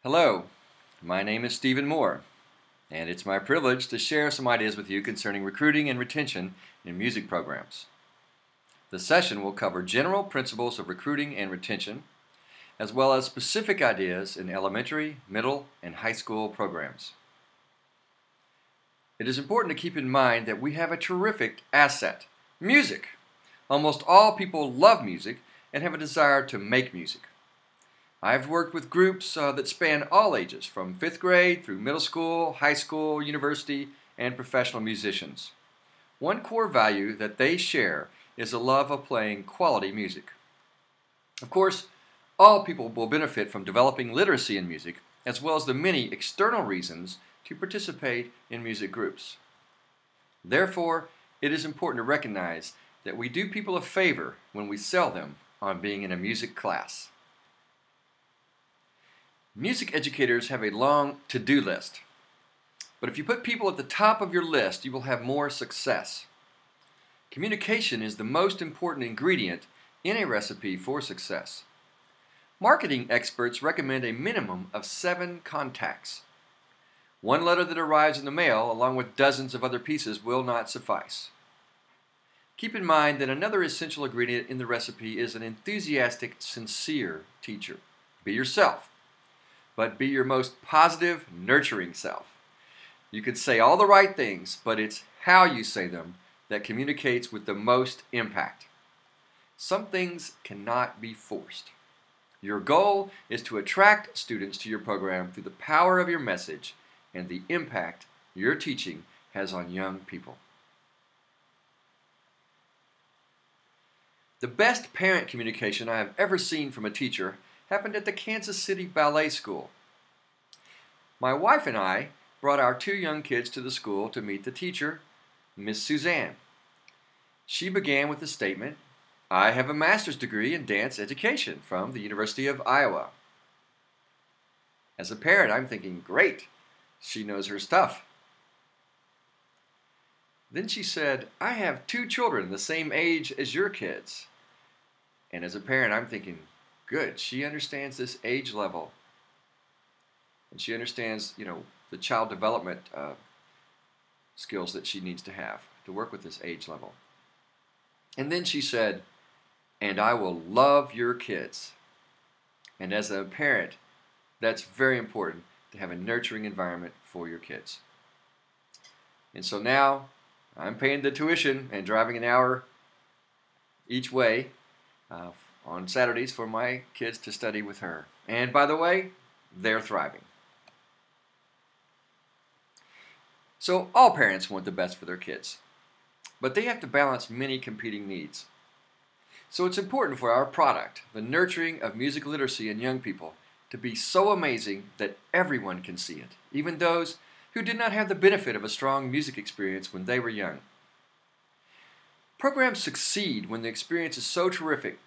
Hello, my name is Stephen Moore, and it's my privilege to share some ideas with you concerning recruiting and retention in music programs. The session will cover general principles of recruiting and retention, as well as specific ideas in elementary, middle, and high school programs. It is important to keep in mind that we have a terrific asset, music. Almost all people love music and have a desire to make music. I've worked with groups that span all ages, from 5th grade through middle school, high school, university, and professional musicians. One core value that they share is a love of playing quality music. Of course, all people will benefit from developing literacy in music, as well as the many external reasons to participate in music groups. Therefore, it is important to recognize that we do people a favor when we sell them on being in a music class. Music educators have a long to-do list, but if you put people at the top of your list, you will have more success. Communication is the most important ingredient in a recipe for success. Marketing experts recommend a minimum of 7 contacts. One letter that arrives in the mail, along with dozens of other pieces, will not suffice. Keep in mind that another essential ingredient in the recipe is an enthusiastic, sincere teacher. Be yourself, but be your most positive, nurturing self. You can say all the right things, but it's how you say them that communicates with the most impact. Some things cannot be forced. Your goal is to attract students to your program through the power of your message and the impact your teaching has on young people. The best parent communication I have ever seen from a teacher happened at the Kansas City Ballet School. My wife and I brought our 2 young kids to the school to meet the teacher, Miss Suzanne. She began with the statement, "I have a master's degree in dance education from the University of Iowa." As a parent, I'm thinking, great, she knows her stuff. Then she said, "I have 2 children the same age as your kids." And as a parent, I'm thinking, good, she understands this age level. And she understands, the child development skills that she needs to have to work with this age level. And then she said, "And I will love your kids." And as a parent, that's very important to have a nurturing environment for your kids. And so now I'm paying the tuition and driving an hour each way on Saturdays for my kids to study with her. And by the way, they're thriving. So all parents want the best for their kids, but they have to balance many competing needs. So it's important for our product, the nurturing of music literacy in young people, to be so amazing that everyone can see it, even those who did not have the benefit of a strong music experience when they were young. Programs succeed when the experience is so terrific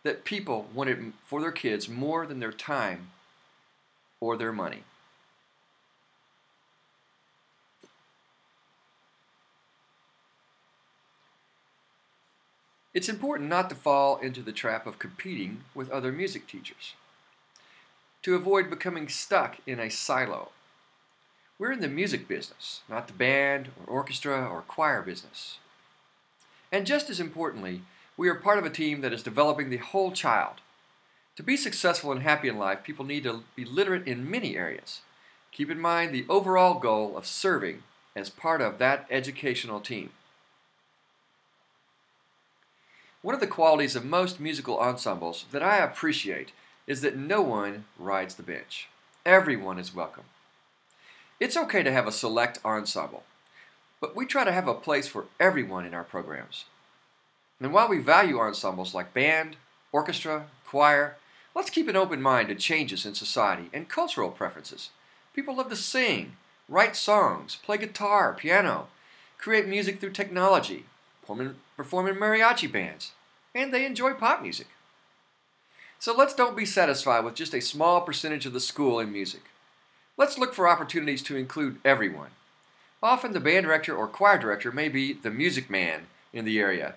that people want it for their kids more than their time or their money. It's important not to fall into the trap of competing with other music teachers, to avoid becoming stuck in a silo. We're in the music business, not the band or orchestra or choir business. And just as importantly, we are part of a team that is developing the whole child. To be successful and happy in life, people need to be literate in many areas. Keep in mind the overall goal of serving as part of that educational team. One of the qualities of most musical ensembles that I appreciate is that no one rides the bench. Everyone is welcome. It's okay to have a select ensemble, but we try to have a place for everyone in our programs. And while we value ensembles like band, orchestra, choir, let's keep an open mind to changes in society and cultural preferences. People love to sing, write songs, play guitar, piano, create music through technology, perform in mariachi bands, and they enjoy pop music. So let's don't be satisfied with just a small percentage of the school in music. Let's look for opportunities to include everyone. Often the band director or choir director may be the music man in the area,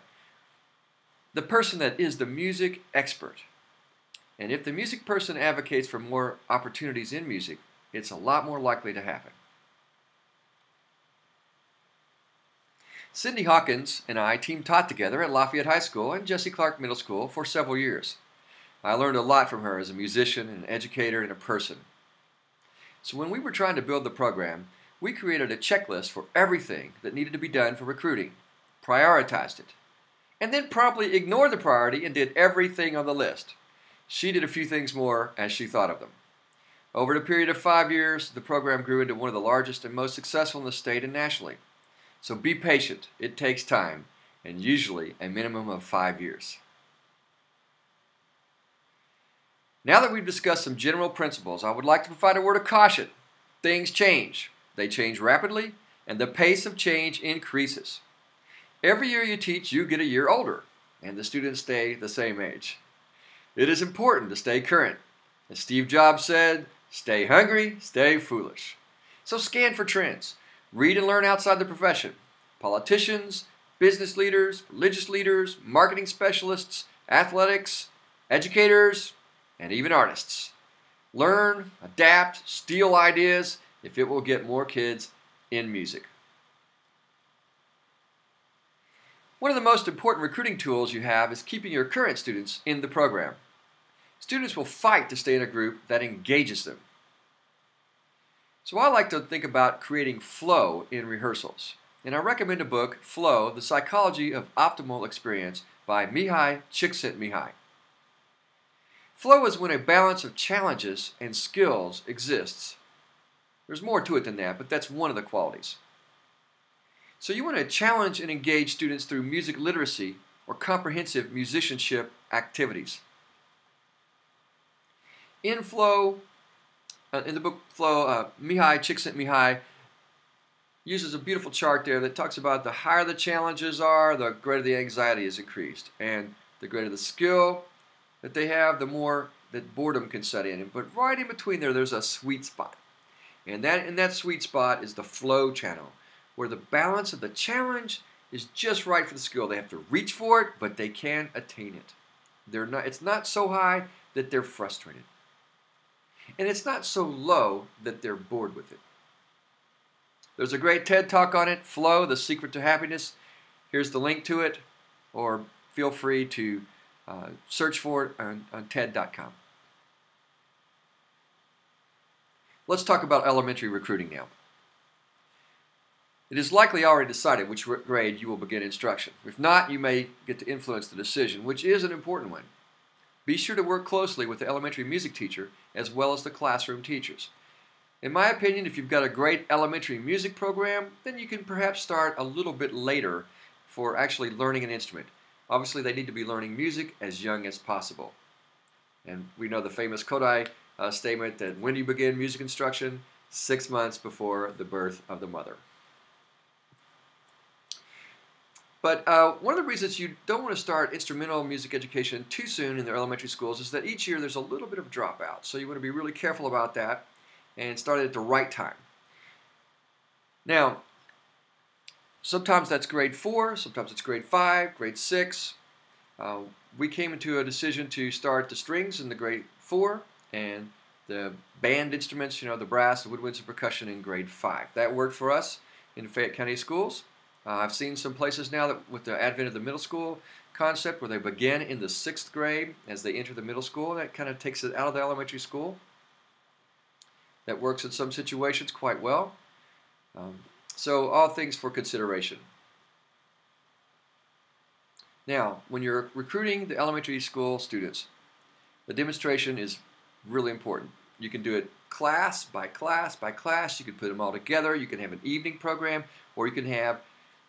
the person that is the music expert. And if the music person advocates for more opportunities in music, it's a lot more likely to happen. Cindy Hawkins and I team taught together at Lafayette High School and Jesse Clark Middle School for several years. I learned a lot from her as a musician, an educator, and a person. So when we were trying to build the program, we created a checklist for everything that needed to be done for recruiting, prioritized it, and then promptly ignored the priority and did everything on the list. She did a few things more as she thought of them. Over the period of 5 years, the program grew into one of the largest and most successful in the state and nationally. So be patient. It takes time, and usually a minimum of 5 years. Now that we've discussed some general principles, I would like to provide a word of caution. Things change. They change rapidly, and the pace of change increases. Every year you teach, you get a year older, and the students stay the same age. It is important to stay current. As Steve Jobs said, stay hungry, stay foolish. So scan for trends. Read and learn outside the profession. Politicians, business leaders, religious leaders, marketing specialists, athletics, educators, and even artists. Learn, adapt, steal ideas if it will get more kids in music. One of the most important recruiting tools you have is keeping your current students in the program. Students will fight to stay in a group that engages them. So I like to think about creating flow in rehearsals. And I recommend a book, Flow, The Psychology of Optimal Experience by Mihaly Csikszentmihalyi. Flow is when a balance of challenges and skills exists. There's more to it than that, but that's one of the qualities. So you want to challenge and engage students through music literacy or comprehensive musicianship activities. In the book Flow, Mihaly Csikszentmihalyi uses a beautiful chart there that talks about the higher the challenges are, the greater the anxiety is increased. And the greater the skill that they have, the more that boredom can set in. But right in between there's a sweet spot. And that sweet spot is the flow channel, where the balance of the challenge is just right for the skill. They have to reach for it, but they can attain it. It's not so high that they're frustrated. And it's not so low that they're bored with it. There's a great TED Talk on it, Flow, The Secret to Happiness. Here's the link to it, or feel free to search for it on TED.com. Let's talk about elementary recruiting now. It is likely already decided which grade you will begin instruction. If not, you may get to influence the decision, which is an important one. Be sure to work closely with the elementary music teacher as well as the classroom teachers. In my opinion, if you've got a great elementary music program, then you can perhaps start a little bit later for actually learning an instrument. Obviously, they need to be learning music as young as possible. And we know the famous Kodai statement that when you begin music instruction, 6 months before the birth of the mother. But one of the reasons you don't want to start instrumental music education too soon in the elementary schools is that each year there's a little bit of dropout. So you want to be really careful about that and start it at the right time. Now, sometimes that's grade 4, sometimes it's grade 5, grade 6. We came into a decision to start the strings in the grade 4 and the band instruments, the brass, the woodwinds, and percussion in grade 5. That worked for us in Fayette County schools. I've seen some places now that with the advent of the middle school concept where they begin in the 6th grade as they enter the middle school. That kind of takes it out of the elementary school. That works in some situations quite well. So all things for consideration. Now, when you're recruiting the elementary school students, the demonstration is really important. You can do it class by class by class. You can put them all together. You can have an evening program, or you can have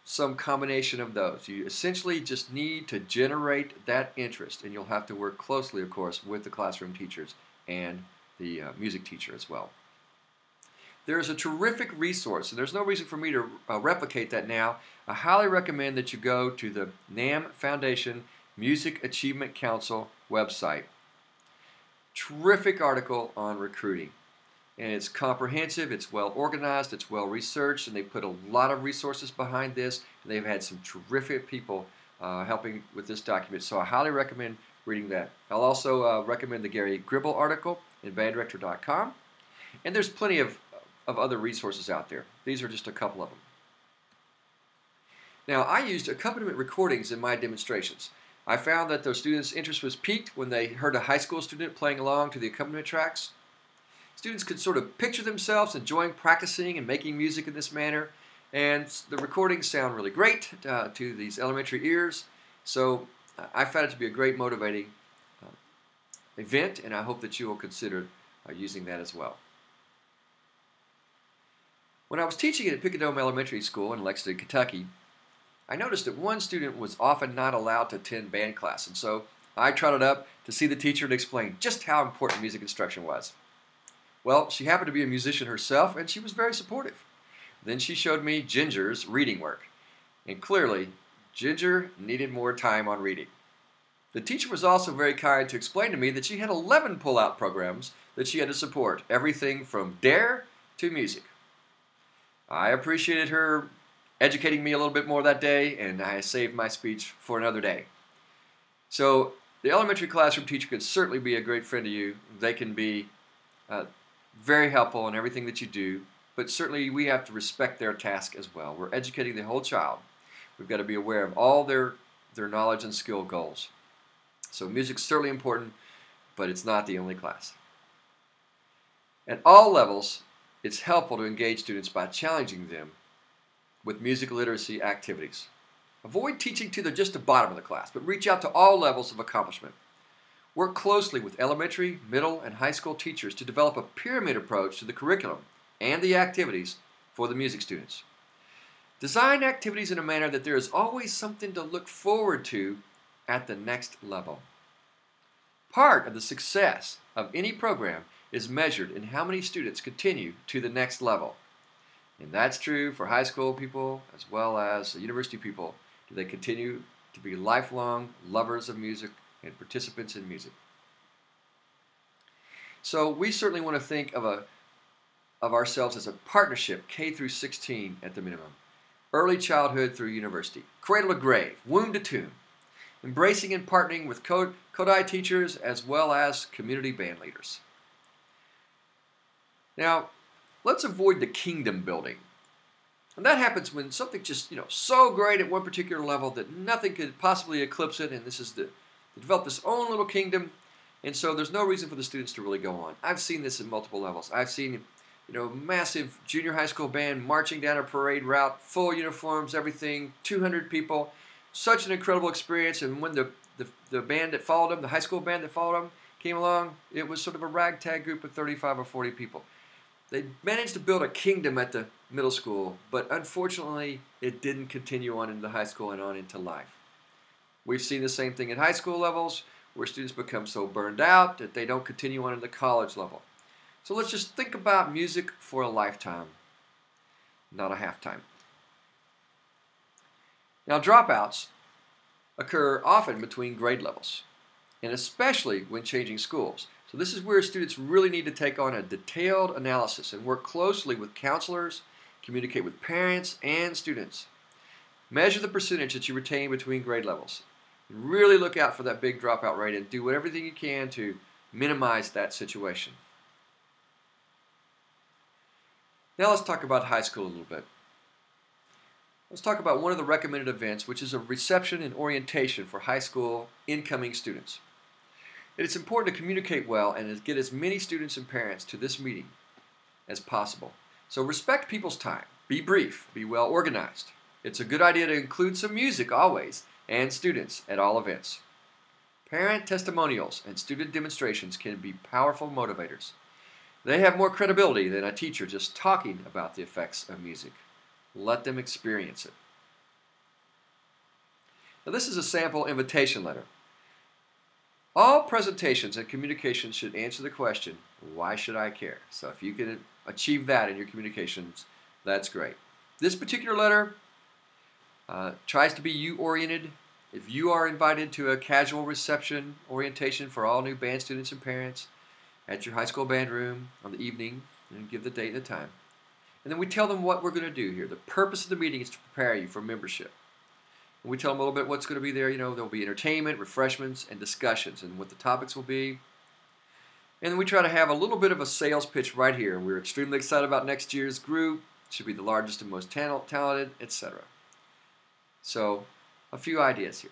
some combination of those. You essentially just need to generate that interest, and you'll have to work closely, of course, with the classroom teachers and the music teacher as well. There is a terrific resource, and there's no reason for me to replicate that now. I highly recommend that you go to the NAMM Foundation Music Achievement Council website. Terrific article on recruiting. And it's comprehensive, it's well organized, it's well researched, and they put a lot of resources behind this. And they've had some terrific people helping with this document. So I highly recommend reading that. I'll also recommend the Gary Gribble article in banddirector.com. And there's plenty of other resources out there. These are just a couple of them. Now, I used accompaniment recordings in my demonstrations. I found that the students' interest was piqued when they heard a high school student playing along to the accompaniment tracks. Students could sort of picture themselves enjoying practicing and making music in this manner, and the recordings sound really great to these elementary ears. So I found it to be a great motivating event, and I hope that you will consider using that as well. When I was teaching at Picadome Elementary School in Lexington, Kentucky, I noticed that one student was often not allowed to attend band class, and so I trotted up to see the teacher and explain just how important music instruction was. Well, she happened to be a musician herself, and she was very supportive. Then she showed me Ginger's reading work, and clearly, Ginger needed more time on reading. The teacher was also very kind to explain to me that she had 11 pull-out programs that she had to support, everything from DARE to music. I appreciated her educating me a little bit more that day, and I saved my speech for another day. So the elementary classroom teacher can certainly be a great friend to you. They can be very helpful in everything that you do, but certainly we have to respect their task as well. We're educating the whole child. We've got to be aware of all their knowledge and skill goals. So music's certainly important, but it's not the only class. At all levels, it's helpful to engage students by challenging them with music literacy activities. Avoid teaching to just the bottom of the class, but reach out to all levels of accomplishment. Work closely with elementary, middle, and high school teachers to develop a pyramid approach to the curriculum and the activities for the music students. Design activities in a manner that there is always something to look forward to at the next level. Part of the success of any program is measured in how many students continue to the next level. And that's true for high school people as well as university people. Do they continue to be lifelong lovers of music and participants in music? So we certainly want to think of ourselves as a partnership, K through 16 at the minimum. Early childhood through university, cradle to grave, womb to tomb. Embracing and partnering with Kodály teachers as well as community band leaders. Now, let's avoid the kingdom building. And that happens when something just, so great at one particular level that nothing could possibly eclipse it, and this is to develop this own little kingdom, and so there's no reason for the students to really go on. I've seen this at multiple levels. I've seen, massive junior high school band marching down a parade route, full uniforms, everything, 200 people. Such an incredible experience, and when the band that followed them, the high school band that followed them, came along, it was sort of a ragtag group of 35 or 40 people. They managed to build a kingdom at the middle school, but unfortunately, it didn't continue on into the high school and on into life. We've seen the same thing at high school levels, where students become so burned out that they don't continue on to the college level. So let's just think about music for a lifetime, not a halftime. Now, dropouts occur often between grade levels, and especially when changing schools. So this is where students really need to take on a detailed analysis and work closely with counselors, communicate with parents and students. Measure the percentage that you retain between grade levels. Really look out for that big dropout rate and do everything you can to minimize that situation. Now let's talk about high school a little bit. Let's talk about one of the recommended events, which is a reception and orientation for high school incoming students. It is important to communicate well and get as many students and parents to this meeting as possible. So respect people's time. Be brief. Be well organized. It's a good idea to include some music always and students at all events. Parent testimonials and student demonstrations can be powerful motivators. They have more credibility than a teacher just talking about the effects of music. Let them experience it. Now, this is a sample invitation letter. All presentations and communications should answer the question, why should I care? So if you can achieve that in your communications, that's great. This particular letter tries to be you-oriented. If you are invited to a casual reception orientation for all new band students and parents at your high school band room on the evening, and give the date and the time. And then we tell them what we're going to do here. The purpose of the meeting is to prepare you for membership. And we tell them a little bit what's going to be there. You know, there'll be entertainment, refreshments, and discussions, and what the topics will be. And then we try to have a little bit of a sales pitch right here. We're extremely excited about next year's group. It should be the largest and most talented, etc. So, a few ideas here.